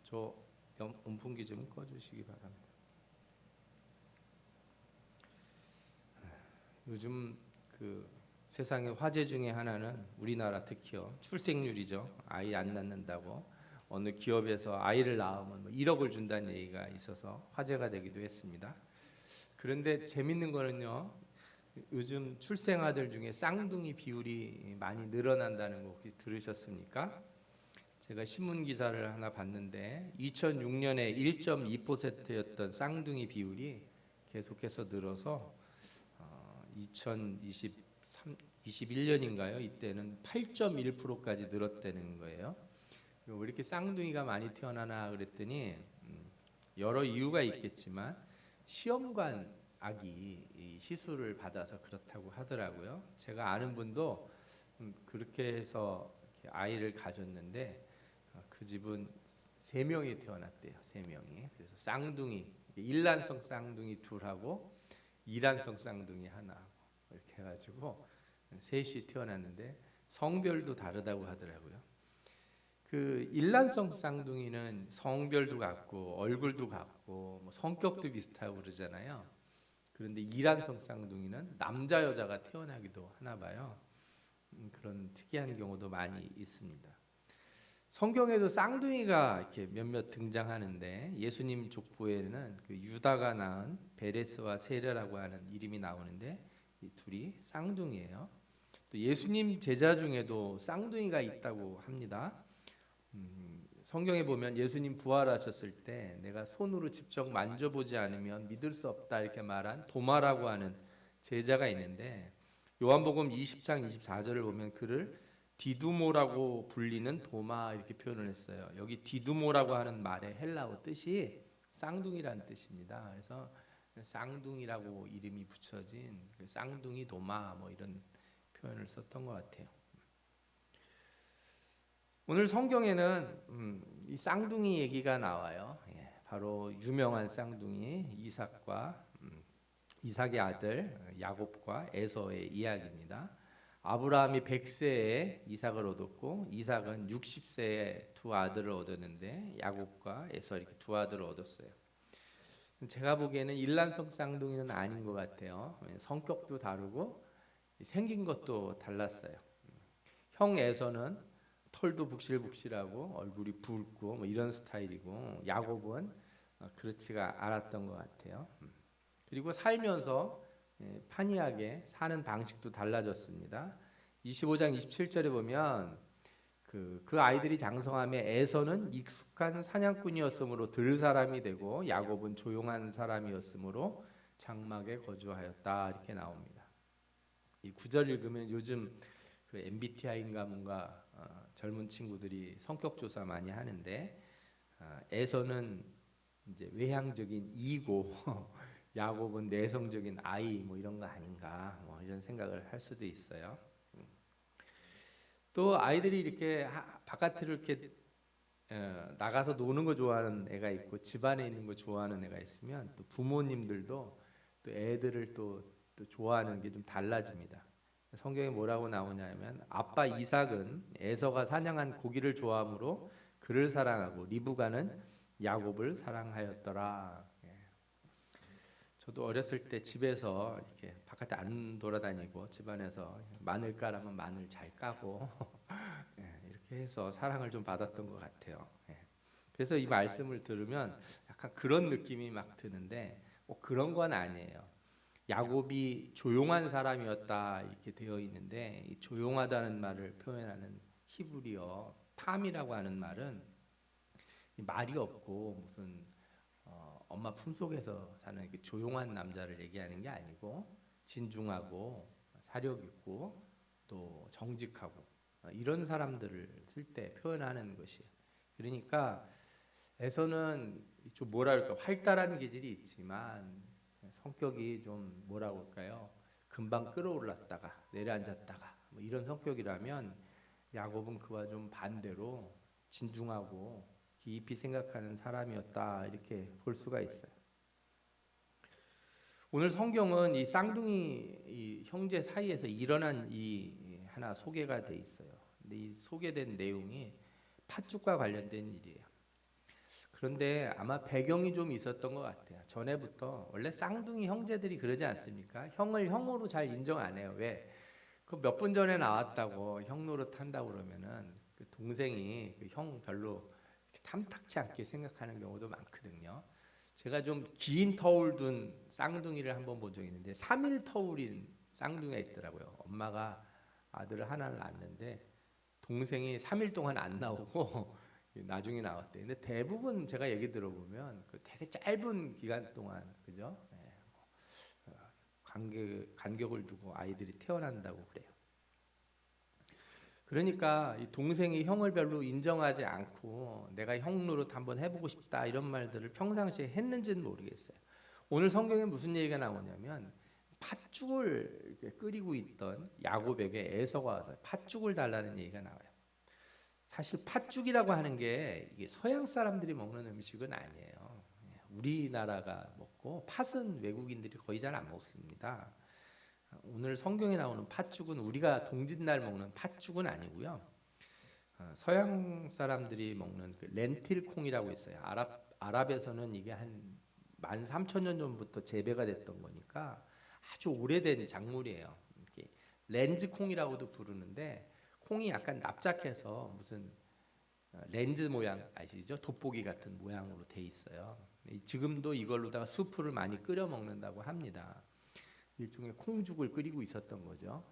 저 온풍기 좀 꺼주시기 바랍니다. 요즘 그 세상의 화제 중에 하나는 우리나라 특히요 출생률이죠. 아이 안 낳는다고 어느 기업에서 아이를 낳으면 1억을 준다는 얘기가 있어서 화제가 되기도 했습니다. 그런데 재밌는 거는요, 요즘 출생아들 중에 쌍둥이 비율이 많이 늘어난다는 거 혹시 들으셨습니까? 제가 신문 기사를 하나 봤는데 2006년에 1.2%였던 쌍둥이 비율이 계속해서 늘어서 2023, 21년인가요? 이때는 8.1%까지 늘었다는 거예요. 왜 이렇게 쌍둥이가 많이 태어나나 그랬더니 여러 이유가 있겠지만 시험관 아기 시술을 받아서 그렇다고 하더라고요. 제가 아는 분도 그렇게 해서 이렇게 아이를 가졌는데 그 집은 3명이 태어났대요. 3명이. 그래서 쌍둥이, 일란성 쌍둥이 둘하고 이란성 쌍둥이 하나 이렇게 해가지고 셋이 태어났는데 성별도 다르다고 하더라고요. 그 일란성 쌍둥이는 성별도 같고 얼굴도 같고 뭐 성격도 비슷하고 그러잖아요. 그런데 이란성 쌍둥이는 남자 여자가 태어나기도 하나 봐요. 그런 특이한 경우도 많이 있습니다. 성경에도 쌍둥이가 이렇게 몇몇 등장하는데 예수님 족보에는 그 유다가 낳은 베레스와 세레라고 하는 이름이 나오는데 이 둘이 쌍둥이에요. 또 예수님 제자 중에도 쌍둥이가 있다고 합니다. 성경에 보면 예수님 부활하셨을 때 내가 손으로 직접 만져보지 않으면 믿을 수 없다 이렇게 말한 도마라고 하는 제자가 있는데 요한복음 20장 24절을 보면 그를 디두모라고 불리는 도마 이렇게 표현을 했어요. 여기 디두모라고 하는 말의 헬라어 뜻이 쌍둥이라는 뜻입니다. 그래서 쌍둥이라고 이름이 붙여진 쌍둥이 도마 뭐 이런 표현을 썼던 것 같아요. 오늘 성경에는 이 쌍둥이 얘기가 나와요. 바로 유명한 쌍둥이 이삭과 이삭의 아들 야곱과 에서의 이야기입니다. 아브라함이 100세에 이삭을 얻었고 이삭은 60세에 두 아들을 얻었는데 야곱과 에서 이렇게 두 아들을 얻었어요. 제가 보기에는 일란성 쌍둥이는 아닌 것 같아요. 성격도 다르고 생긴 것도 달랐어요. 형 에서는 털도 북실북실하고 얼굴이 붉고 뭐 이런 스타일이고 야곱은 그렇지가 않았던 것 같아요. 그리고 살면서 판이하게 사는 방식도 달라졌습니다. 25장 27절에 보면 그 아이들이 장성함에 에서는 익숙한 사냥꾼이었으므로 들 사람이 되고 야곱은 조용한 사람이었으므로 장막에 거주하였다 이렇게 나옵니다. 이 구절 읽으면 요즘 그 MBTI인가 뭔가 젊은 친구들이 성격 조사 많이 하는데 에서는 이제 외향적인 E고 야곱은 내성적인 I 뭐 이런 거 아닌가 뭐 이런 생각을 할 수도 있어요. 또 아이들이 이렇게 바깥으로 이렇게 나가서 노는 거 좋아하는 애가 있고 집안에 있는 거 좋아하는 애가 있으면 또 부모님들도 또 애들을 또 좋아하는 게 좀 달라집니다. 성경에 뭐라고 나오냐면 아빠 이삭은 에서가 사냥한 고기를 좋아하므로 그를 사랑하고 리브가는 야곱을 사랑하였더라. 저도 어렸을 때 집에서 이렇게 바깥에 안 돌아다니고 집안에서 마늘 까라면 마늘 잘 까고 이렇게 해서 사랑을 좀 받았던 것 같아요. 그래서 이 말씀을 들으면 약간 그런 느낌이 막 드는데 그런 건 아니에요. 야곱이 조용한 사람이었다 이렇게 되어 있는데 이 조용하다는 말을 표현하는 히브리어 탐이라고 하는 말은 말이 없고 무슨 엄마 품속에서 사는 이렇게 조용한 남자를 얘기하는 게 아니고 진중하고 사력 있고 또 정직하고 이런 사람들을 쓸 때 표현하는 것이에요. 그러니까 에서는 좀 뭐랄까 활달한 기질이 있지만 성격이 좀 뭐라고 할까요? 금방 끌어올랐다가 내려앉았다가 뭐 이런 성격이라면 야곱은 그와 좀 반대로 진중하고 깊이 생각하는 사람이었다 이렇게 볼 수가 있어요. 오늘 성경은 이 쌍둥이 이 형제 사이에서 일어난 이 하나 소개가 돼 있어요. 근데 이 소개된 내용이 팥죽과 관련된 일이에요. 그런데 아마 배경이 좀 있었던 것 같아요. 전에부터 원래 쌍둥이 형제들이 그러지 않습니까? 형을 형으로 잘 인정 안 해요. 왜? 그 몇 분 전에 나왔다고 형 노릇 한다고 그러면은 그 동생이 그 형 별로 이렇게 탐탁치 않게 생각하는 경우도 많거든요. 제가 좀 긴 터울 둔 쌍둥이를 한번 본 적이 있는데 3일 터울인 쌍둥이가 있더라고요. 엄마가 아들을 하나를 낳았는데 동생이 3일 동안 안 나오고 나중에 나왔대. 근데 대부분 제가 얘기 들어보면 그 되게 짧은 기간 동안 그죠? 간격을 두고 아이들이 태어난다고 그래요. 그러니까 이 동생이 형을 별로 인정하지 않고 내가 형 노릇 한번 해보고 싶다 이런 말들을 평상시에 했는지는 모르겠어요. 오늘 성경에 무슨 얘기가 나오냐면 팥죽을 이렇게 끓이고 있던 야곱에게 에서가 와서 팥죽을 달라는 얘기가 나와요. 사실 팥죽이라고 하는 게 이게 서양 사람들이 먹는 음식은 아니에요. 우리나라가 먹고 팥은 외국인들이 거의 잘 안 먹습니다. 오늘 성경에 나오는 팥죽은 우리가 동짓날 먹는 팥죽은 아니고요. 서양 사람들이 먹는 그 렌틸 콩이라고 있어요. 아랍에서는 이게 한 13,000년 전부터 재배가 됐던 거니까 아주 오래된 작물이에요. 렌즈 콩이라고도 부르는데 콩이 약간 납작해서 무슨 렌즈 모양 아시죠? 돋보기 같은 모양으로 돼 있어요. 지금도 이걸로다가 수프를 많이 끓여 먹는다고 합니다. 일종의 콩죽을 끓이고 있었던 거죠.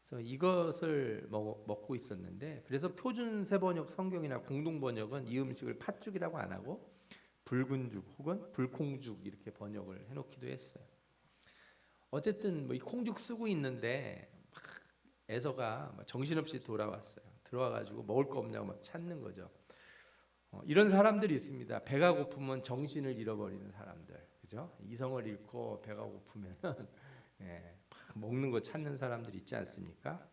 그래서 이것을 먹고 있었는데 그래서 표준 세번역 성경이나 공동 번역은 이 음식을 팥죽이라고 안 하고 붉은 죽 혹은 불콩죽 이렇게 번역을 해놓기도 했어요. 어쨌든 뭐 이 콩죽 쓰고 있는데 막 에서가 정신없이 돌아왔어요. 들어와가지고 먹을 거 없냐고 막 찾는 거죠. 이런 사람들이 있습니다. 배가 고프면 정신을 잃어버리는 사람들, 그죠? 이성을 잃고 배가 고프면 막 먹는 거 찾는 사람들 있지 않습니까?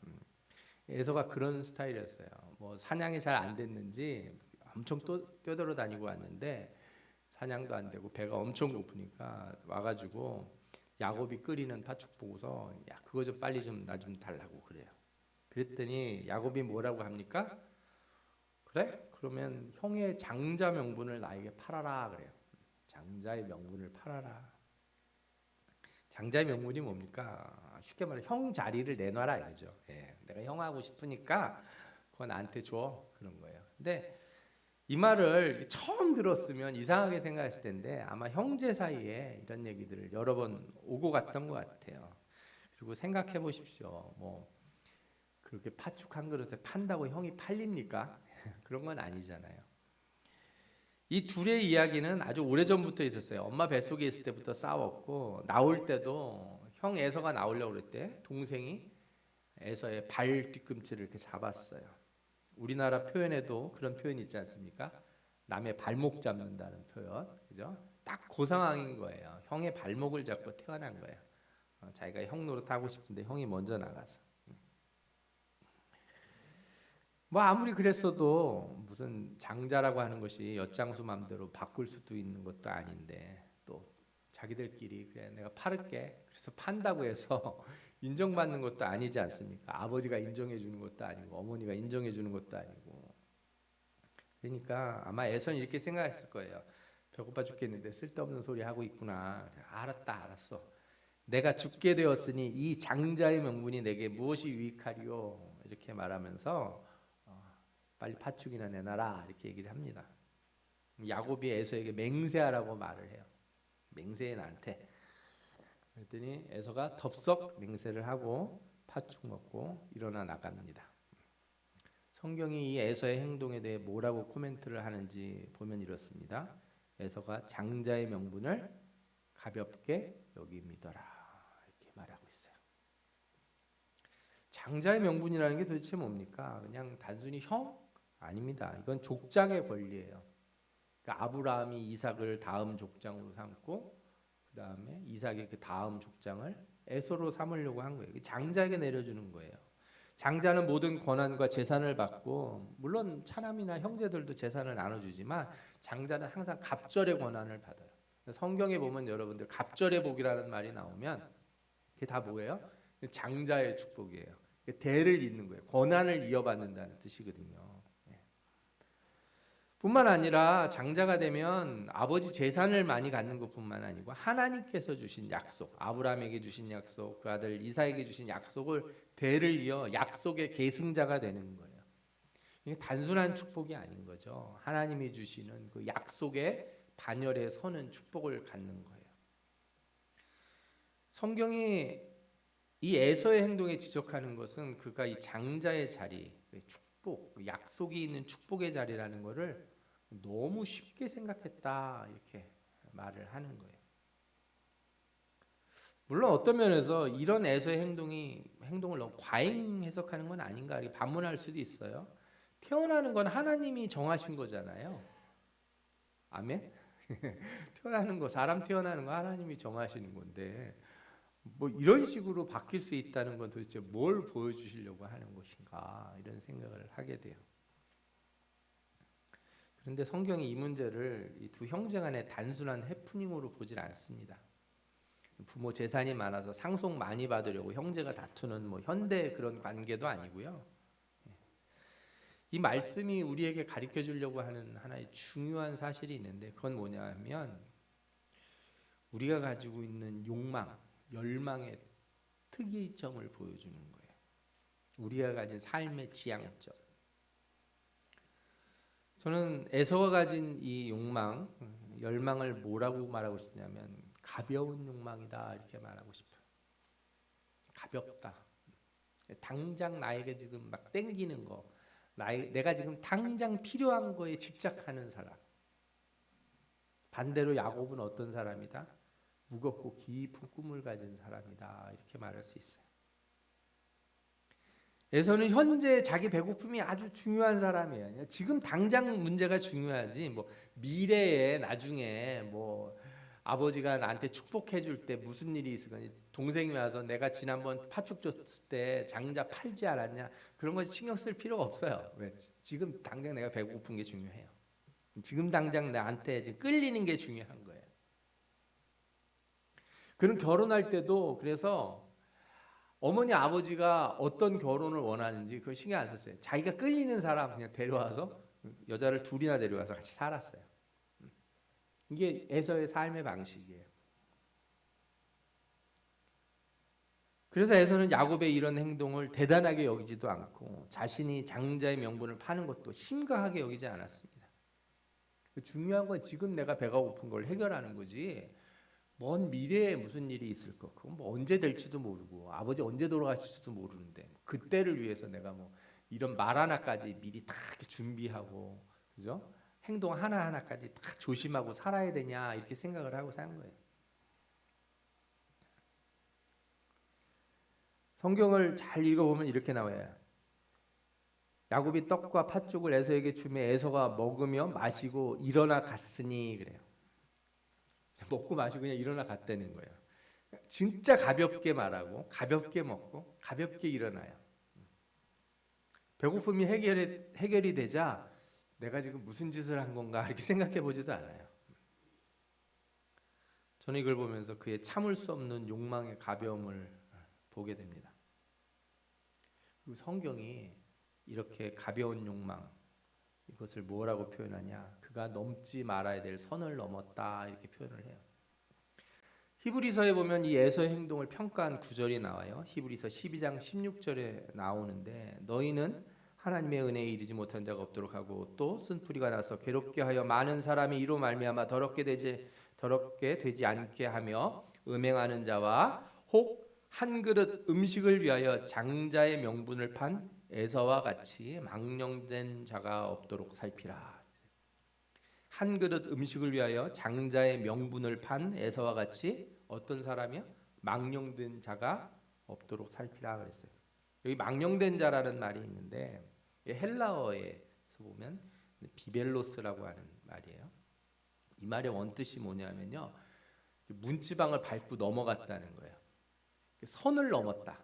에서가 그런 스타일이었어요. 뭐 사냥이 잘 안 됐는지 엄청 뛰어들어 다니고 왔는데 사냥도 안 되고 배가 엄청 고프니까 와가지고 야곱이 끓이는 팥죽 보고서 야 그거 좀 빨리 좀 나 좀 달라고 그래요. 그랬더니 야곱이 뭐라고 합니까? 그래? 그러면 형의 장자 명분을 나에게 팔아라 그래요. 장자의 명분을 팔아라. 장자의 명분이 뭡니까? 쉽게 말해 형 자리를 내놔라 이거죠. 내가 형 하고 싶으니까 그거 나한테 줘 그런 거예요. 근데 이 말을 처음 들었으면 이상하게 생각했을 텐데 아마 형제 사이에 이런 얘기들을 여러 번 오고 갔던 것 같아요. 그리고 생각해 보십시오. 뭐 그렇게 팥죽 한 그릇에 판다고 형이 팔립니까? 그런 건 아니잖아요. 이 둘의 이야기는 아주 오래전부터 있었어요. 엄마 뱃속에 있을 때부터 싸웠고 나올 때도 형 에서가 나오려고 그랬대. 동생이 에서의 발 뒤꿈치를 이렇게 잡았어요. 우리나라 표현에도 그런 표현이 있지 않습니까? 남의 발목 잡는다는 표현, 그죠? 딱 그 상황인 거예요. 형의 발목을 잡고 태어난 거예요. 자기가 형 노릇 하고 싶은데 형이 먼저 나가서. 뭐 아무리 그랬어도 무슨 장자라고 하는 것이 엿장수 맘대로 바꿀 수도 있는 것도 아닌데 또 자기들끼리 그래 내가 팔을게 그래서 판다고 해서 인정받는 것도 아니지 않습니까? 아버지가 인정해 주는 것도 아니고 어머니가 인정해 주는 것도 아니고 그러니까 아마 애선 이렇게 생각했을 거예요. 배고파 죽겠는데 쓸데없는 소리 하고 있구나. 알았다 알았어. 내가 죽게 되었으니 이 장자의 명분이 내게 무엇이 유익하리요 이렇게 말하면서 빨리 팥죽이나 내놔라 이렇게 얘기를 합니다. 야곱이 에서에게 맹세하라고 말을 해요. 맹세해 나한테. 그랬더니 에서가 덥석 맹세를 하고 팥죽 먹고 일어나 나갑니다. 성경이 이 에서의 행동에 대해 뭐라고 코멘트를 하는지 보면 이렇습니다. 에서가 장자의 명분을 가볍게 여깁니더라 이렇게 말하고 있어요. 장자의 명분이라는 게 도대체 뭡니까? 그냥 단순히 형? 아닙니다. 이건 족장의 권리예요. 그러니까 아브라함이 이삭을 다음 족장으로 삼고 그 다음에 이삭의 그 다음 족장을 에서로 삼으려고 한 거예요. 장자에게 내려주는 거예요. 장자는 모든 권한과 재산을 받고 물론 차남이나 형제들도 재산을 나눠주지만 장자는 항상 갑절의 권한을 받아요. 성경에 보면 여러분들 갑절의 복이라는 말이 나오면 그게 다 뭐예요? 장자의 축복이에요. 대를 잇는 거예요. 권한을 이어받는다는 뜻이거든요. 뿐만 아니라 장자가 되면 아버지 재산을 많이 갖는 것뿐만 아니고 하나님께서 주신 약속, 아브라함에게 주신 약속, 그 아들 이삭에게 주신 약속을 대를 이어 약속의 계승자가 되는 거예요. 이게 단순한 축복이 아닌 거죠. 하나님이 주시는 그 약속의 반열에 서는 축복을 갖는 거예요. 성경이 이 에서의 행동에 지적하는 것은 그가 이 장자의 자리, 축복, 약속이 있는 축복의 자리라는 것을 너무 쉽게 생각했다 이렇게 말을 하는 거예요. 물론 어떤 면에서 이런 에서의 행동을 너무 과잉 해석하는 건 아닌가 이렇게 반문할 수도 있어요. 태어나는 건 하나님이 정하신 거잖아요. 아멘. 태어나는 거, 사람 태어나는 거 하나님이 정하시는 건데 뭐 이런 식으로 바뀔 수 있다는 건 도대체 뭘 보여주시려고 하는 것인가 이런 생각을 하게 돼요. 그런데 성경이 이 문제를 이 두 형제 간의 단순한 해프닝으로 보질 않습니다. 부모 재산이 많아서 상속 많이 받으려고 형제가 다투는 뭐 현대 그런 관계도 아니고요. 이 말씀이 우리에게 가르쳐 주려고 하는 하나의 중요한 사실이 있는데 그건 뭐냐 하면 우리가 가지고 있는 욕망, 열망의 특이점을 보여주는 거예요. 우리가 가진 삶의 지향점. 저는 에서가 가진 이 욕망, 열망을 뭐라고 말하고 싶냐면 가벼운 욕망이다 이렇게 말하고 싶어요. 가볍다. 당장 나에게 지금 막 땡기는 거, 내가 지금 당장 필요한 거에 집착하는 사람. 반대로 야곱은 어떤 사람이다? 무겁고 깊은 꿈을 가진 사람이다 이렇게 말할 수 있어요. 에서는 현재 자기 배고픔이 아주 중요한 사람이에요. 지금 당장 문제가 중요하지 뭐 미래에 나중에 뭐 아버지가 나한테 축복해 줄 때 무슨 일이 있을까 동생이 와서 내가 지난번 파축 줬을 때 장자 팔지 않았냐 그런 거 신경 쓸 필요가 없어요. 왜? 지금 당장 내가 배고픈 게 중요해요. 지금 당장 나한테 지금 끌리는 게 중요한 거예요. 그는 결혼할 때도 그래서 어머니 아버지가 어떤 결혼을 원하는지 그걸 신경 안 썼어요. 자기가 끌리는 사람 그냥 데려와서 여자를 둘이나 데려와서 같이 살았어요. 이게 에서의 삶의 방식이에요. 그래서 에서는 야곱의 이런 행동을 대단하게 여기지도 않고 자신이 장자의 명분을 파는 것도 심각하게 여기지 않았습니다. 중요한 건 지금 내가 배가 고픈 걸 해결하는 거지 먼 미래에 무슨 일이 있을 거 그건 뭐 언제 될지도 모르고 아버지 언제 돌아가실지도 모르는데 그때를 위해서 내가 뭐 이런 말 하나까지 미리 다 준비하고 그죠? 행동 하나하나까지 다 조심하고 살아야 되냐 이렇게 생각을 하고 사는 거예요. 성경을 잘 읽어보면 이렇게 나와요. 야곱이 떡과 팥죽을 에서에게 주며 에서가 먹으며 마시고 일어나 갔으니 그래요. 먹고 마시고 그냥 일어나 갔다는 거예요. 진짜 가볍게 말하고 가볍게 먹고 가볍게 일어나요. 배고픔이 해결이 되자 내가 지금 무슨 짓을 한 건가 이렇게 생각해 보지도 않아요. 저는 이걸 보면서 그의 참을 수 없는 욕망의 가벼움을 보게 됩니다. 그리고 성경이 이렇게 가벼운 욕망 이것을 뭐라고 표현하냐? 그가 넘지 말아야 될 선을 넘었다 이렇게 표현을 해요. 히브리서에 보면 이 에서의 행동을 평가한 구절이 나와요. 히브리서 12장 16절에 나오는데 너희는 하나님의 은혜에 이르지 못한 자가 없도록 하고 또 쓴뿌리가 나서 괴롭게 하여 많은 사람이 이로 말미암아 더럽게 되지 않게 하며 음행하는 자와 혹 한 그릇 음식을 위하여 장자의 명분을 판 에서와 같이 망령된 자가 없도록 살피라. 한 그릇 음식을 위하여 장자의 명분을 판 에서와 같이 어떤 사람이요? 망령된 자가 없도록 살피라 그랬어요. 여기 망령된 자라는 말이 있는데 헬라어에서 보면 비벨로스라고 하는 말이에요. 이 말의 원뜻이 뭐냐면요. 문지방을 밟고 넘어갔다는 거예요. 선을 넘었다.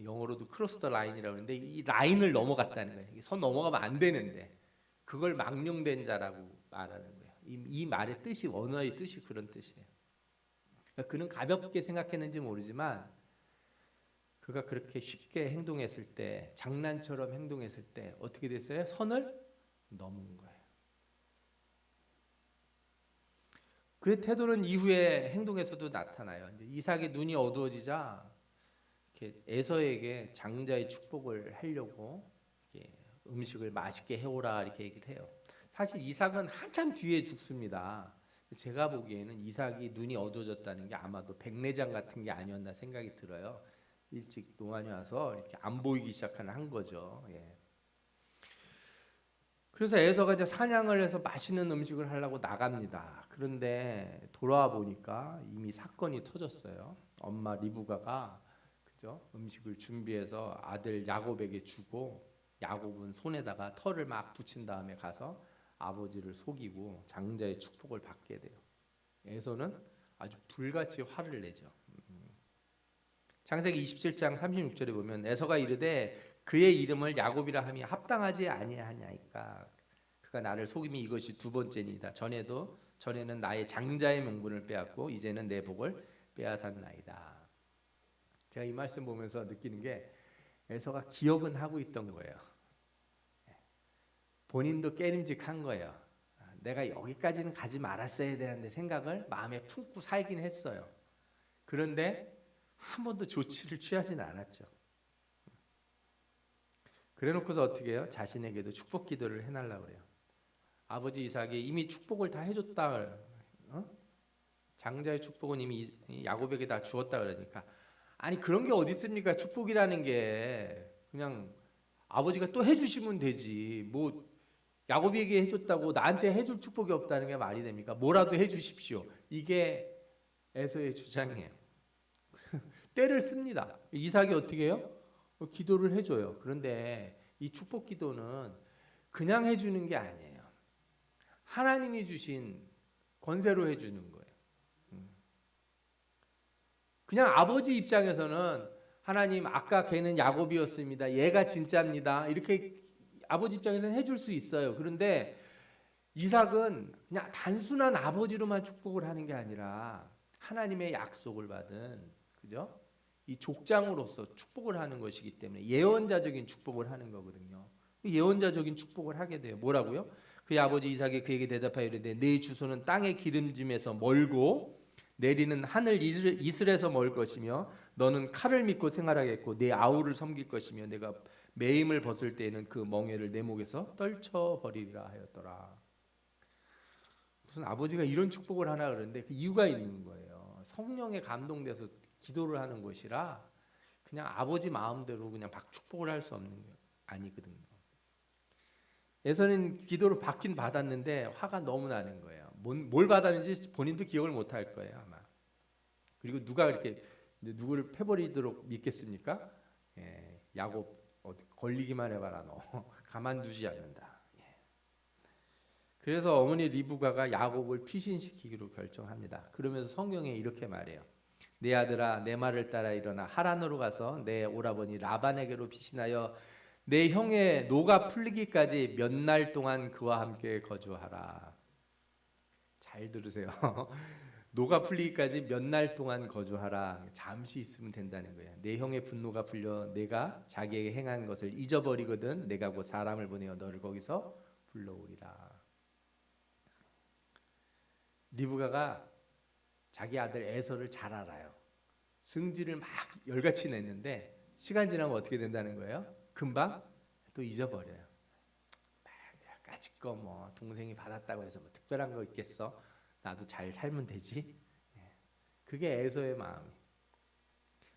영어로도 크로스 더 라인이라고 하는데 이 라인을 넘어갔다는 거예요. 선 넘어가면 안 되는데 그걸 망령된 자라고 말하는 거예요. 이 말의 뜻이 원어의 뜻이 그런 뜻이에요. 그러니까 그는 가볍게 생각했는지 모르지만 그가 그렇게 쉽게 행동했을 때 장난처럼 행동했을 때 어떻게 됐어요? 선을 넘은 거예요. 그의 태도는 이후의 행동에서도 나타나요. 이제 이삭의 눈이 어두워지자 이렇게 에서에게 장자의 축복을 하려고 이렇게 음식을 맛있게 해오라 이렇게 얘기를 해요. 사실 이삭은 한참 뒤에 죽습니다. 제가 보기에는 이삭이 눈이 어두워졌다는 게 아마도 백내장 같은 게 아니었나 생각이 들어요. 일찍 노안이 와서 이렇게 안 보이기 시작한 거죠. 예. 그래서 에서가 이제 사냥을 해서 맛있는 음식을 하려고 나갑니다. 그런데 돌아와 보니까 이미 사건이 터졌어요. 엄마 리브가가 그죠? 음식을 준비해서 아들 야곱에게 주고 야곱은 손에다가 털을 막 붙인 다음에 가서 아버지를 속이고 장자의 축복을 받게 돼요. 에서는 아주 불같이 화를 내죠. 창세기 27장 36절에 보면 에서가 이르되 그의 이름을 야곱이라 함이 합당하지 아니하냐이까 그가 나를 속임이 이것이 두 번째니이다. 전에는 나의 장자의 명분을 빼앗고 이제는 내 복을 빼앗았나이다. 제가 이 말씀 보면서 느끼는 게 에서가 기억은 하고 있던 거예요. 본인도 깨림직한 거예요. 내가 여기까지는 가지 말았어야 되는데 생각을 마음에 품고 살긴 했어요. 그런데 한 번도 조치를 취하진 않았죠. 그래놓고서 어떻게 해요? 자신에게도 축복 기도를 해달라고 그래요. 아버지 이삭이 이미 축복을 다 해줬다. 장자의 축복은 이미 야곱에게 다 주었다 그러니까 아니 그런 게 어디 있습니까? 축복이라는 게 그냥 아버지가 또 해주시면 되지. 뭐 야곱에게 해줬다고 나한테 해줄 축복이 없다는 게 말이 됩니까? 뭐라도 해주십시오. 이게 에서의 주장이에요. 때를 씁니다. 이삭이 어떻게 해요? 기도를 해줘요. 그런데 이 축복 기도는 그냥 해주는 게 아니에요. 하나님이 주신 권세로 해주는 거예요. 그냥 아버지 입장에서는 하나님 아까 걔는 야곱이었습니다. 얘가 진짜입니다. 이렇게 아버지 입장에서는 해줄 수 있어요. 그런데 이삭은 그냥 단순한 아버지로만 축복을 하는 게 아니라 하나님의 약속을 받은 그죠? 이 족장으로서 축복을 하는 것이기 때문에 예언자적인 축복을 하는 거거든요. 예언자적인 축복을 하게 돼요. 뭐라고요? 그의 아버지 이삭이 그에게 대답하여 이르되 네 주소는 땅의 기름짐에서 멀고 내리는 하늘 이슬에서 멀 것이며 너는 칼을 믿고 생활하겠고 내 아우를 섬길 것이며 내가 매임을 벗을 때에는 그 멍에를 내 목에서 떨쳐버리리라 하였더라. 무슨 아버지가 이런 축복을 하나 그러는데 그 이유가 있는 거예요. 성령에 감동돼서 기도를 하는 것이라 그냥 아버지 마음대로 그냥 막 축복을 할 수 없는 게 아니거든요. 에서는 기도를 받긴 받았는데 화가 너무 나는 거예요. 뭘 받았는지 본인도 기억을 못 할 거예요 아마. 그리고 누가 이렇게 누구를 패버리도록 믿겠습니까? 예, 야곱 걸리기만 해봐라 너 가만두지 않는다. 예. 그래서 어머니 리브가가 야곱을 피신시키기로 결정합니다. 그러면서 성경에 이렇게 말해요. 내 아들아 내 말을 따라 일어나 하란으로 가서 내 오라버니 라반에게로 피신하여 내 형의 노가 풀리기까지 몇 날 동안 그와 함께 거주하라. 잘 들으세요. 노가 풀리기까지 몇 날 동안 거주하라. 잠시 있으면 된다는 거예요. 내 형의 분노가 풀려 내가 자기에게 행한 것을 잊어버리거든 내가 곧 사람을 보내어 너를 거기서 불러오리라. 리브가가 자기 아들 에서를 잘 알아요. 승질을 막 열같이 냈는데 시간 지나면 어떻게 된다는 거예요? 금방 또 잊어버려요. 까짓거 뭐 동생이 받았다고 해서 뭐 특별한 거 있겠어? 나도 잘 살면 되지. 그게 에서의 마음이.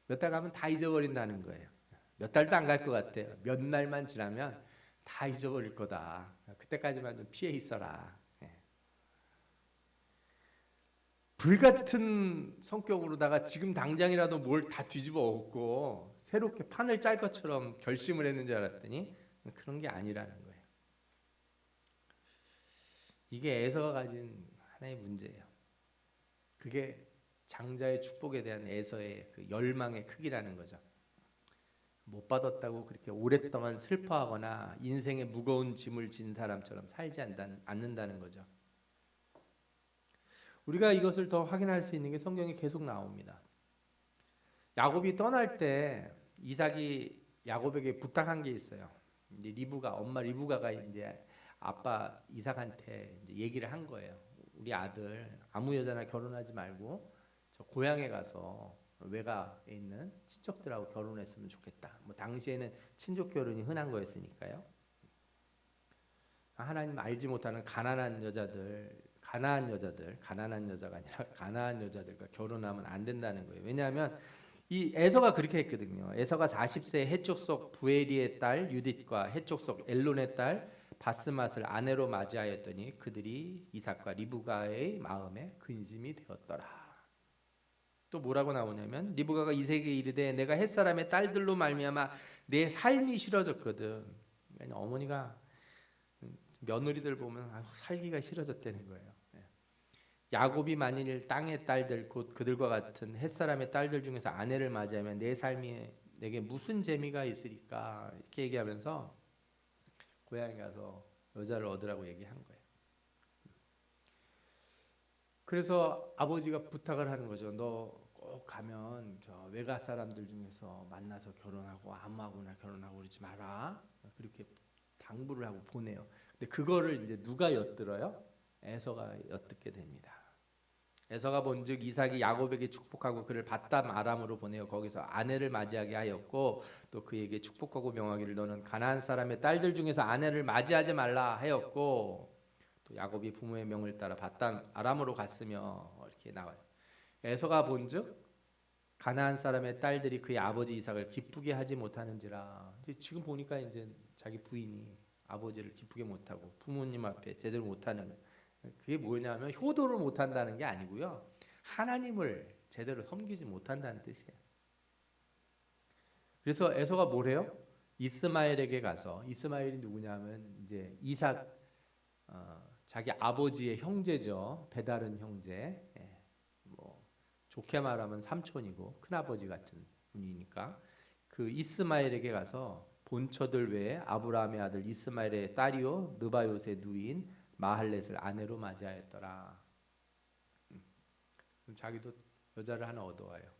몇 달 가면 다 잊어버린다는 거예요. 몇 달도 안 갈 것 같아요. 몇 날만 지나면 다 잊어버릴 거다. 그때까지만 좀 피해 있어라. 불같은 성격으로다가 지금 당장이라도 뭘 다 뒤집어 엎고 새롭게 판을 짤 것처럼 결심을 했는 줄 알았더니 그런 게 아니라는 거예요. 이게 에서가 가진 하나의 문제예요. 그게 장자의 축복에 대한 에서의 그 열망의 크기라는 거죠. 못 받았다고 그렇게 오랫동안 슬퍼하거나 인생의 무거운 짐을 진 사람처럼 살지 않는다는 거죠. 우리가 이것을 더 확인할 수 있는 게 성경에 계속 나옵니다. 야곱이 떠날 때 이삭이 야곱에게 부탁한 게 있어요. 이제 엄마 리브가가 이제 아빠 이삭한테 이제 얘기를 한 거예요. 우리 아들 아무 여자나 결혼하지 말고 저 고향에 가서 외가에 있는 친척들하고 결혼했으면 좋겠다. 뭐 당시에는 친족 결혼이 흔한 거였으니까요. 하나님 알지 못하는 가난한 여자들, 가난한 여자가 아니라 가난한 여자들과 결혼하면 안 된다는 거예요. 왜냐하면 이 에서가 그렇게 했거든요. 에서가 40세 해족속 부에리의 딸 유딧과 해족속 엘론의 딸 바스맛을 아내로 맞이하였더니 그들이 이삭과 리브가의 마음에 근심이 되었더라. 또 뭐라고 나오냐면 리브가가 이삭에게 이르되 내가 햇사람의 딸들로 말미암아 내 삶이 싫어졌거든. 어머니가 며느리들 보면 살기가 싫어졌다는 거예요. 야곱이 만일 땅의 딸들 곧 그들과 같은 햇사람의 딸들 중에서 아내를 맞이하면 내 삶이 내게 무슨 재미가 있으리까 이렇게 얘기하면서 고향에 가서 여자를 얻으라고 얘기한 거예요. 그래서 아버지가 부탁을 하는 거죠. 너 꼭 가면 저 외가 사람들 중에서 만나서 결혼하고 아무하고나 결혼하고 그러지 마라. 그렇게 당부를 하고 보내요. 근데 그거를 이제 누가 엿들어요? 에서가 엿듣게 됩니다. 에서가 본즉 이삭이 야곱에게 축복하고 그를 밧담 아람으로 보내어 거기서 아내를 맞이하게 하였고 또 그에게 축복하고 명하기를 너는 가나안 사람의 딸들 중에서 아내를 맞이하지 말라 하였고 또 야곱이 부모의 명을 따라 밧담 아람으로 갔으며 이렇게 나와요. 에서가 본즉 가나안 사람의 딸들이 그의 아버지 이삭을 기쁘게 하지 못하는지라. 지금 보니까 이제 자기 부인이 아버지를 기쁘게 못하고 부모님 앞에 제대로 못하는 거예요. 그게 뭐냐면 효도를 못한다는 게 아니고요. 하나님을 제대로 섬기지 못한다는 뜻이에요. 그래서 에서가 뭐래요? 이스마엘에게 가서 이스마엘이 누구냐면 이제 이삭 자기 아버지의 형제죠. 배다른 형제. 뭐 좋게 말하면 삼촌이고 큰아버지 같은 분이니까 그 이스마엘에게 가서 본처들 외에 아브라함의 아들 이스마엘의 딸이요 느바요의 누인 마할렛을 아내로 맞이하였더라. 자기도 여자를 하나 얻어와요.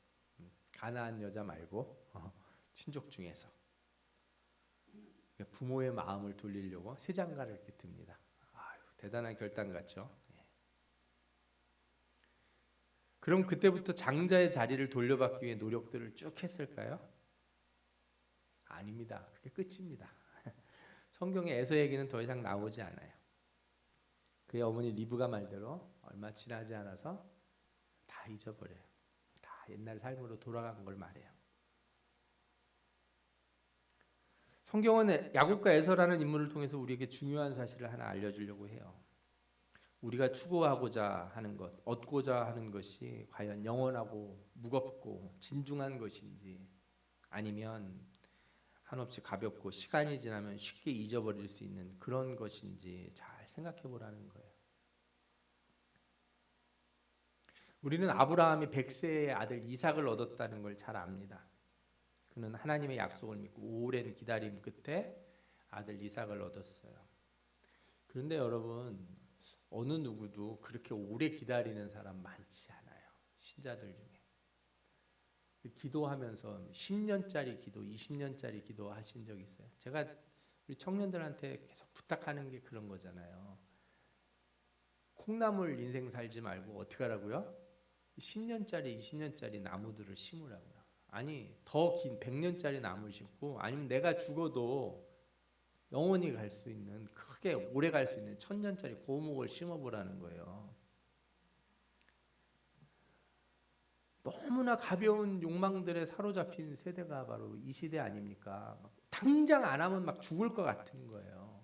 가나안 여자 말고 친족 중에서 부모의 마음을 돌리려고 새 장가를 이렇게 듭니다. 아유, 대단한 결단 같죠. 그럼 그때부터 장자의 자리를 돌려받기 위해 노력들을 쭉 했을까요? 아닙니다. 그게 끝입니다. 성경에 에서 얘기는 더 이상 나오지 않아요. 그의 어머니 리브가 말대로 얼마 지나지 않아서 다 잊어버려요. 다 옛날 삶으로 돌아간 걸 말해요. 성경은 야곱과 에서라는 인물을 통해서 우리에게 중요한 사실을 하나 알려주려고 해요. 우리가 추구하고자 하는 것, 얻고자 하는 것이 과연 영원하고 무겁고 진중한 것인지 아니면 한없이 가볍고 시간이 지나면 쉽게 잊어버릴 수 있는 그런 것인지 잘 생각해 보라는 거예요. 우리는 아브라함이 100세의 아들 이삭을 얻었다는 걸 잘 압니다. 그는 하나님의 약속을 믿고 오랜 기다림 끝에 아들 이삭을 얻었어요. 그런데 여러분 어느 누구도 그렇게 오래 기다리는 사람 많지 않아요. 신자들 중에. 기도하면서 10년짜리 기도, 20년짜리 기도 하신 적 있어요? 제가 우리 청년들한테 계속 부탁하는 게 그런 거잖아요. 콩나물 인생 살지 말고 어떻게 하라고요? 10년짜리, 20년짜리 나무들을 심으라고요. 아니 더 긴 100년짜리 나무를 심고 아니면 내가 죽어도 영원히 갈 수 있는 크게 오래 갈 수 있는 1000년짜리 고목을 심어보라는 거예요. 너무나 가벼운 욕망들에 사로잡힌 세대가 바로 이 시대 아닙니까? 당장 안 하면 막 죽을 것 같은 거예요.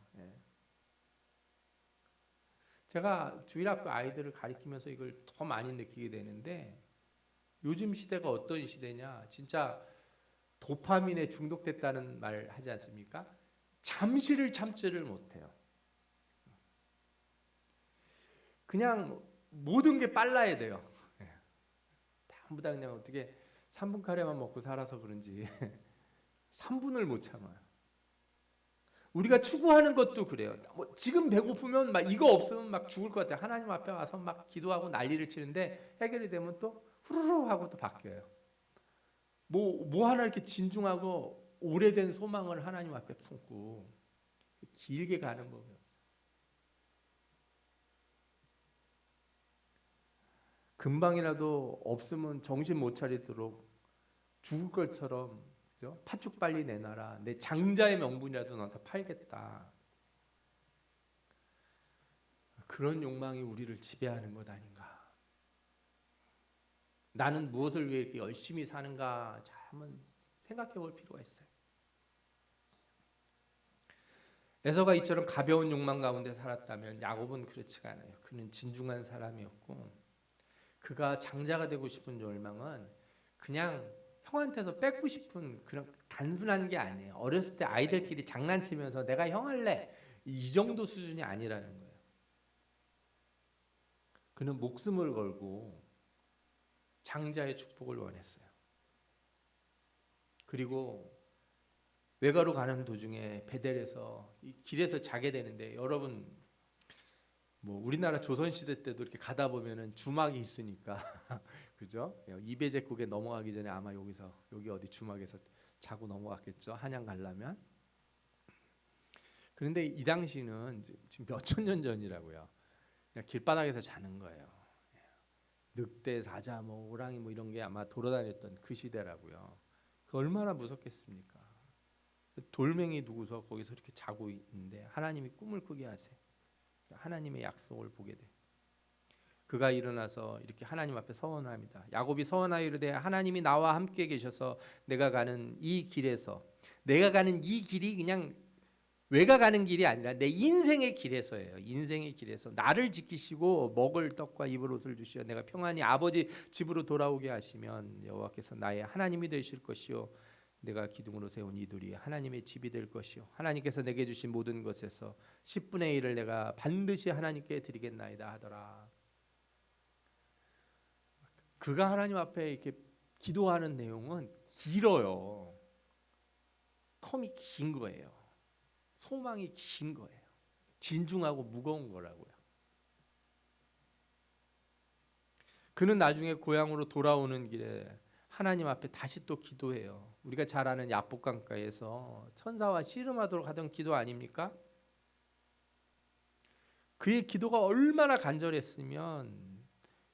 제가 주일학교 아이들을 가리키면서 이걸 더 많이 느끼게 되는데 요즘 시대가 어떤 시대냐? 진짜 도파민에 중독됐다는 말 하지 않습니까? 잠시를 참지를 못해요. 그냥 모든 게 빨라야 돼요. 전부 다 그냥 어떻게 3분 카레만 먹고 살아서 그런지 3분을 못 참아요. 우리가 추구하는 것도 그래요. 뭐 지금 배고프면 막 이거 없으면 막 죽을 것 같아요. 하나님 앞에 와서 막 기도하고 난리를 치는데 해결이 되면 또 후루루 하고 또 바뀌어요. 뭐 하나 이렇게 진중하고 오래된 소망을 하나님 앞에 품고 길게 가는 법이에요. 금방이라도 없으면 정신 못 차리도록 죽을 것처럼, 그죠? 팥죽 빨리 내놔라. 내 장자의 명분이라도 너한테 팔겠다. 그런 욕망이 우리를 지배하는 것 아닌가? 나는 무엇을 위해 이렇게 열심히 사는가? 자, 한번 생각해 볼 필요가 있어요. 에서가 이처럼 가벼운 욕망 가운데 살았다면 야곱은 그렇지가 않아요. 그는 진중한 사람이었고, 그가 장자가 되고 싶은 열망은 그냥 형한테서 뺏고 싶은 그런 단순한 게 아니에요. 어렸을 때 아이들끼리 장난치면서 내가 형 할래, 이 정도 수준이 아니라는 거예요. 그는 목숨을 걸고 장자의 축복을 원했어요. 그리고 외가로 가는 도중에 베델에서 이 길에서 자게 되는데, 여러분 뭐 우리나라 조선 시대 때도 이렇게 가다 보면은 주막이 있으니까 그죠? 이배제국에 넘어가기 전에 아마 여기 어디 주막에서 자고 넘어갔겠죠. 한양 가려면. 그런데 이 당시는 지금 몇천 년 전이라고요. 그냥 길바닥에서 자는 거예요. 늑대, 사자, 뭐 호랑이 뭐 이런 게 아마 돌아다녔던 그 시대라고요. 그 얼마나 무섭겠습니까? 돌멩이 두고서 거기서 이렇게 자고 있는데 하나님이 꿈을 꾸게 하세요. 하나님의 약속을 보게 돼. 그가 일어나서 이렇게 하나님 앞에 서원합니다. 야곱이 서원하여 이르되 하나님이 나와 함께 계셔서 내가 가는 이 길에서, 내가 가는 이 길이 그냥 외가 가는 길이 아니라 내 인생의 길에서예요. 인생의 길에서 나를 지키시고 먹을 떡과 입을 옷을 주시어 내가 평안히 아버지 집으로 돌아오게 하시면 여호와께서 나의 하나님이 되실 것이요 내가 기둥으로 세운 이들이 하나님의 집이 될 것이요 하나님께서 내게 주신 모든 것에서 10분의 1을 내가 반드시 하나님께 드리겠나이다 하더라. 그가 하나님 앞에 이렇게 기도하는 내용은 길어요. 텀이 긴 거예요. 소망이 긴 거예요. 진중하고 무거운 거라고요. 그는 나중에 고향으로 돌아오는 길에 하나님 앞에 다시 또 기도해요. 우리가 잘 아는 야복강가에서 천사와 씨름하도록 하던 기도 아닙니까? 그의 기도가 얼마나 간절했으면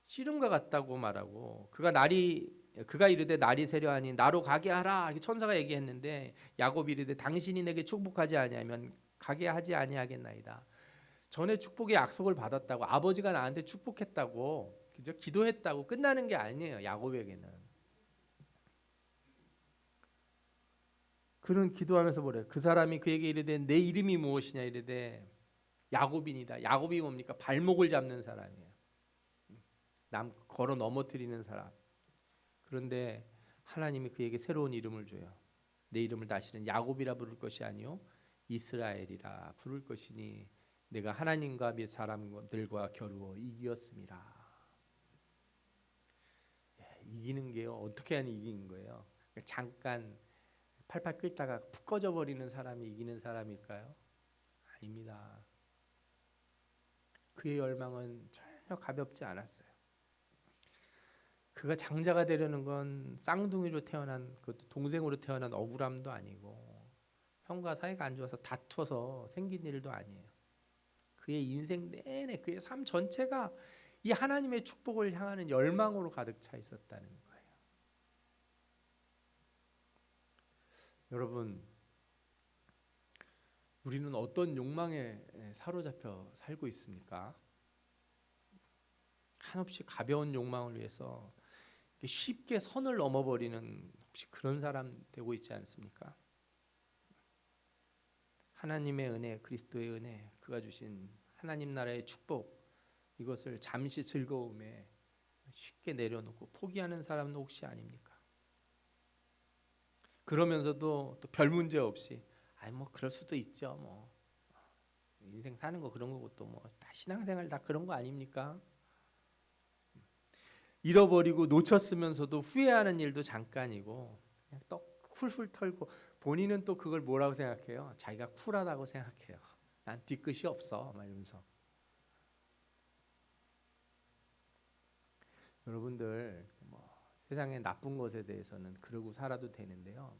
씨름과 같다고 말하고, 그가 이르되 날이 세려하니 나로 가게 하라 이렇게 천사가 얘기했는데 야곱이 이르되 당신이 내게 축복하지 아니하면 가게 하지 아니하겠나이다. 전에 축복의 약속을 받았다고, 아버지가 나한테 축복했다고, 그죠? 기도했다고 끝나는 게 아니에요. 야곱에게는. 그는 기도하면서 뭐래요? 그 사람이 그에게 이르되 내 이름이 무엇이냐 이르되 야곱이니다. 야곱이 뭡니까? 발목을 잡는 사람이에요. 남 걸어 넘어뜨리는 사람. 그런데 하나님이 그에게 새로운 이름을 줘요. 내 이름을 다시는 야곱이라 부를 것이 아니요 이스라엘이라 부를 것이니 내가 하나님과 및 사람들과 겨루어 이기었습니다. 이기는 게요, 어떻게 하면 이기는 거예요? 잠깐 팔팔 끓다가 푹 꺼져 버리는 사람이 이기는 사람일까요? 아닙니다. 그의 열망은 전혀 가볍지 않았어요. 그가 장자가 되려는 건 쌍둥이로 태어난, 그것도 동생으로 태어난 억울함도 아니고 형과 사이가 안 좋아서 다투어서 생긴 일도 아니에요. 그의 인생 내내, 그의 삶 전체가 이 하나님의 축복을 향하는 열망으로 가득 차 있었다는 거예요. 여러분, 우리는 어떤 욕망에 사로잡혀 살고 있습니까? 한없이 가벼운 욕망을 위해서 쉽게 선을 넘어버리는, 혹시 그런 사람 되고 있지 않습니까? 하나님의 은혜, 그리스도의 은혜, 그가 주신 하나님 나라의 축복, 이것을 잠시 즐거움에 쉽게 내려놓고 포기하는 사람도 혹시 아닙니까? 그러면서도 또 별 문제 없이 뭐 그럴 수도 있죠. 뭐 인생 사는 거 그런 거고 또 뭐 다 신앙생활 다 그런 거 아닙니까? 잃어버리고 놓쳤으면서도 후회하는 일도 잠깐이고 그냥 또 훌훌 털고, 본인은 또 그걸 뭐라고 생각해요? 자기가 쿨하다고 생각해요. 난 뒤끝이 없어 막 이러면서. 여러분들 뭐 세상의 나쁜 것에 대해서는 그러고 살아도 되는데요,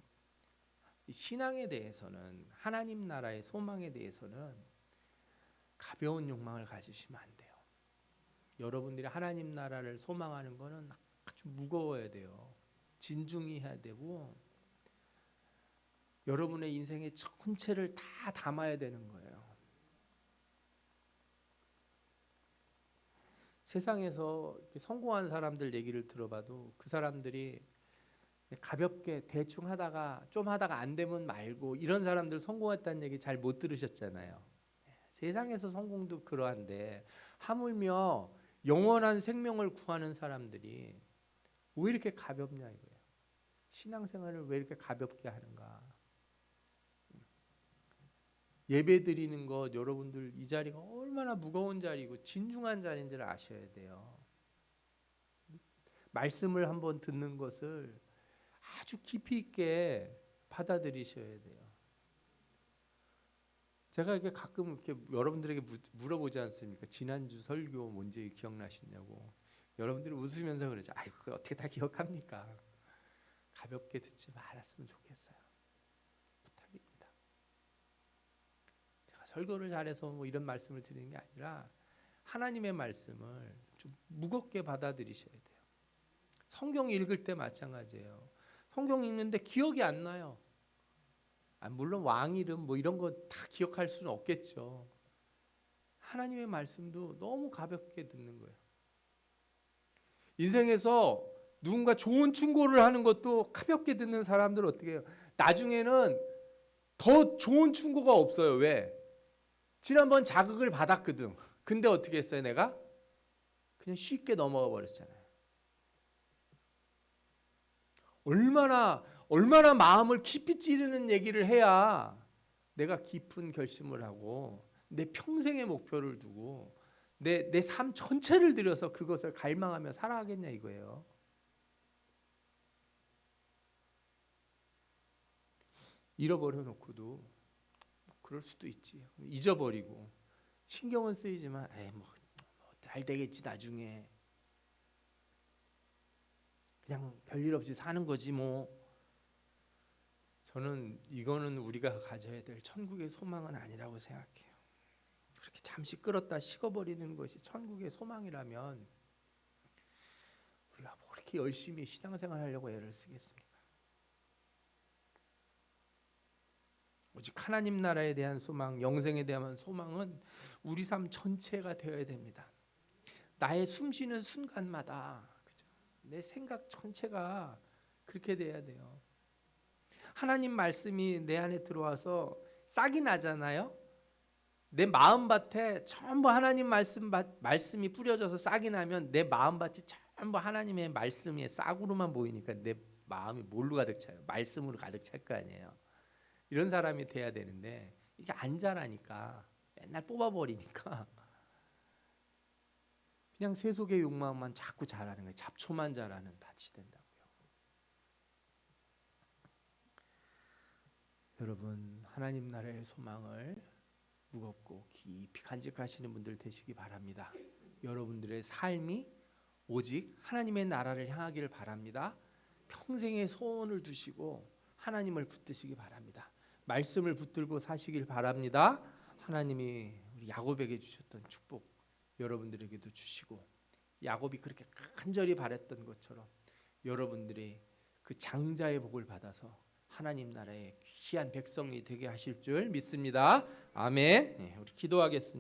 신앙에 대해서는, 하나님 나라의 소망에 대해서는 가벼운 욕망을 가지시면 안 돼요. 여러분들이 하나님 나라를 소망하는 거는 아주 무거워야 돼요. 진중히 해야 되고 여러분의 인생의 전체를 다 담아야 되는 거예요. 세상에서 이렇게 성공한 사람들 얘기를 들어봐도 그 사람들이 가볍게 대충 하다가 좀 하다가 안 되면 말고 이런 사람들 성공했다는 얘기 잘 못 들으셨잖아요. 세상에서 성공도 그러한데 하물며 영원한 생명을 구하는 사람들이 왜 이렇게 가볍냐 이거예요. 신앙생활을 왜 이렇게 가볍게 하는가. 예배 드리는 것 여러분들 이 자리가 얼마나 무거운 자리고 진중한 자리인지를 아셔야 돼요. 말씀을 한번 듣는 것을 아주 깊이 있게 받아들이셔야 돼요. 제가 이렇게 가끔 이렇게 여러분들에게 물어보지 않습니까? 지난주 설교 뭔지 기억나시냐고. 여러분들이 웃으면서 그러죠. 아이 그걸 어떻게 다 기억합니까? 가볍게 듣지 말았으면 좋겠어요. 부탁입니다. 제가 설교를 잘해서 뭐 이런 말씀을 드리는 게 아니라 하나님의 말씀을 좀 무겁게 받아들이셔야 돼요. 성경 읽을 때 마찬가지예요. 성경 읽는데 기억이 안 나요. 물론 왕 이름 뭐 이런 거 다 기억할 수는 없겠죠. 하나님의 말씀도 너무 가볍게 듣는 거예요. 인생에서 누군가 좋은 충고를 하는 것도 가볍게 듣는 사람들은 어떻게 해요? 나중에는 더 좋은 충고가 없어요. 왜? 지난번 자극을 받았거든. 근데 어떻게 했어요 내가? 그냥 쉽게 넘어가 버렸잖아요. 얼마나 마음을 깊이 찌르는 얘기를 해야 내가 깊은 결심을 하고 내 평생의 목표를 두고 내 삶 전체를 들여서 그것을 갈망하며 살아가겠냐 이거예요. 잃어버려 놓고도 그럴 수도 있지. 잊어버리고 신경은 쓰이지만 잘 되겠지 나중에. 그냥 별일 없이 사는 거지 뭐. 저는 이거는 우리가 가져야 될 천국의 소망은 아니라고 생각해요. 그렇게 잠시 끌었다 식어버리는 것이 천국의 소망이라면 우리가 뭐 그렇게 열심히 신앙생활 하려고 애를 쓰겠습니까? 오직 하나님 나라에 대한 소망, 영생에 대한 소망은 우리 삶 전체가 되어야 됩니다. 나의 숨쉬는 순간마다 그죠? 내 생각 전체가 그렇게 돼야 돼요. 하나님 말씀이 내 안에 들어와서 싹이 나잖아요. 내 마음밭에 전부 하나님 말씀이 뿌려져서 싹이 나면 내 마음밭이 전부 하나님의 말씀의 싹으로만 보이니까 내 마음이 뭘로 가득 차요? 말씀으로 가득 찰 거 아니에요. 이런 사람이 돼야 되는데 이게 안 자라니까 맨날 뽑아버리니까 그냥 세속의 욕망만 자꾸 자라는 거예요. 잡초만 자라는 밭이 된다고요. 여러분 하나님 나라의 소망을 무겁고 깊이 간직하시는 분들 되시기 바랍니다. 여러분들의 삶이 오직 하나님의 나라를 향하기를 바랍니다. 평생의 소원을 두시고 하나님을 붙드시기 바랍니다. 말씀을 붙들고 사시길 바랍니다. 하나님이 우리 야곱에게 주셨던 축복 여러분들에게도 주시고 야곱이 그렇게 간절히 바랬던 것처럼 여러분들이 그 장자의 복을 받아서 하나님 나라의 귀한 백성이 되게 하실 줄 믿습니다. 아멘. 우리 기도하겠습니다.